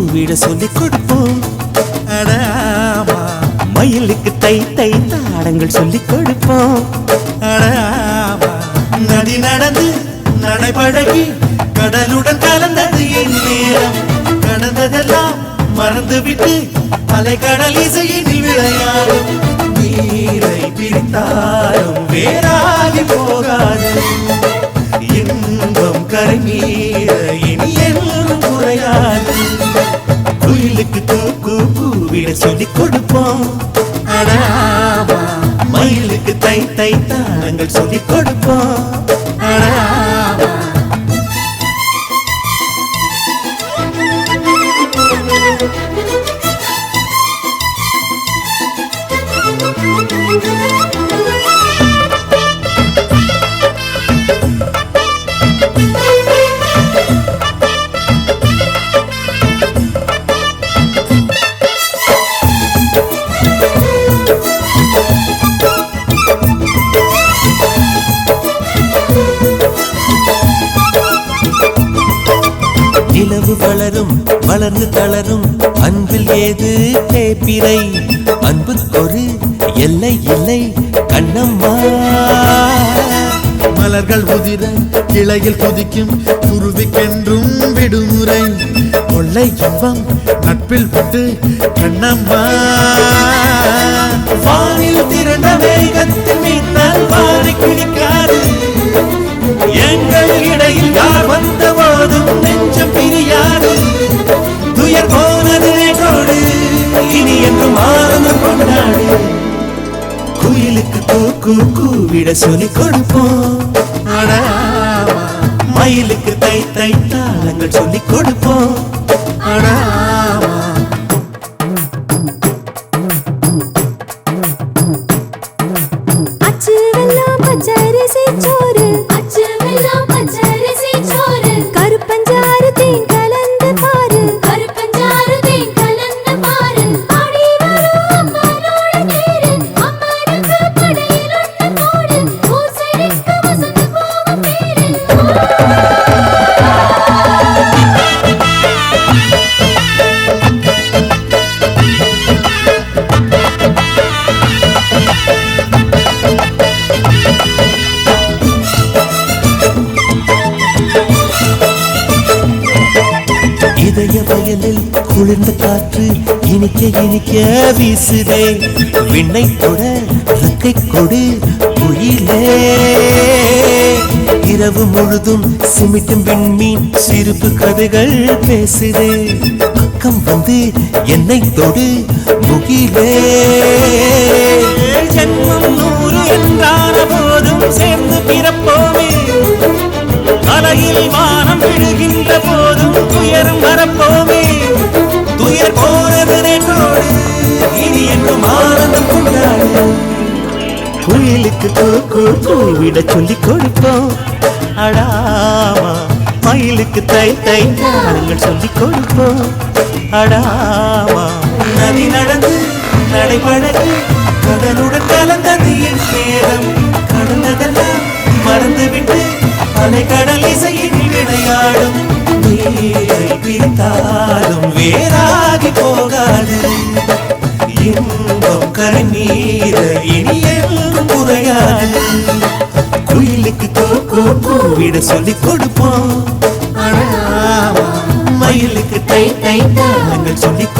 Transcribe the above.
கூவிட சொல்லிக் கொடுப்போம். அடாமா மயிலுக்கு தை தை தாளங்கள் சொல்லிக் கொடுப்போம். அடாமா நதி நடந்து நடைபழகி கடலுடன் கலந்தது என் நேரம். கடந்ததெல்லாம் மறந்துவிட்டு அலைக்கடல் இசையினில் விளையாடும். நீரை பிரித்தாலும் வேறாகி போகாது. இன்பம் கரை மீற இனி என்றும் குறையாது. குயிலுக்கு கூக்கு கூவிட சொல்லிக் கொடுப்போம். அடாமா மயிலுக்கு தை தை தாளங்கள் சொல்லிக் கொடுப்போம். அடாமா நிலவு வளரும் வளர்ந்து தளரும் அன்பில் ஏது தேப்பிரை. அன்புக்கொரு எல்லை இல்லை கண்ணம்மா. மலர்கள் உதிர கிளையில் குதிக்கும் குருவிக்கென்றும் விடுமுறை. கொள்ளை இன்பம் நட்பில் விட்டு கண்ணம்மா. வானில் திரண்ட வேகத்தில் மீட்டால் வாரி கிழிக்காது. எங்கள் இடையில் யார் வந்த போதும் நெஞ்சம் பிரியாது. துயர் போனது நேற்றோடு இனி என்றும் ஆனந்தம் கொண்டாடு. குயிலுக்கு கூக்கு கூவிட சொல்லிக் கொடுப்போம். அடாமா மயிலுக்கு தை தை தாளங்கள் சொல்லிக் கொடுப்போம். அடாமா பச்சரிசி சோறு அச்சு வெல்லம் பச்சரிசி சோறு. கருப்பஞ்சாறு தேன் கலந்து பாரு. கருப்பஞ்சாறு தேன் கலந்து பாரு. ஆடி வரும் அம்மனோட தேரு. அம்மனுக்கு படையில் ஒன்று போடு. பூசைக்கு வசந்து போகும் பேரு. இதய வயலில் குளிர்ந்த காற்று இனிக்க இனிக்க வீசுதே. விண்ணை தொட ரக்கை கொடு குயிலே. இரவு முழுதும் சிமிட்டும் விண்மீன் சிரிப்பு கதைகள் பேசுதே. பக்கம் வந்து என்னை தொடு முகிலே. ஜென்மம் 100 என்றான போதும் சேர்ந்து பிறப்போமே. அலையில் வானம் விழுகின்ற போதும் துயரும் வரப்போமே. துயர் போனது நேற்றோடு இனி என்றும் ஆனந்தம் கொண்டாடு. குயிலுக்கு கூக்கு கூவிட சொல்லிக் கொடுப்போம். அடாமா மயிலுக்கு தை தை தாளங்கள் சொல்லிக் கொடுப்போம். அடாமா நதி நடந்து நடைபழகி கடலுடன் கலந்தது என் நேரம். கடந்ததெல்லாம் மறந்துவிட்டு அலைக்கடல் இசையினில் விளையாடும். நீரை பிரித்தாலும் வேறாகி போகாது. இன்பம் கரை மீற இனி என்றும் குறையாது. குயிலுக்கு கூக்கு கூவிட சொல்லிக் கொடுப்போம். மயிலுக்கு தை தை தாளங்கள் சொல்லிக்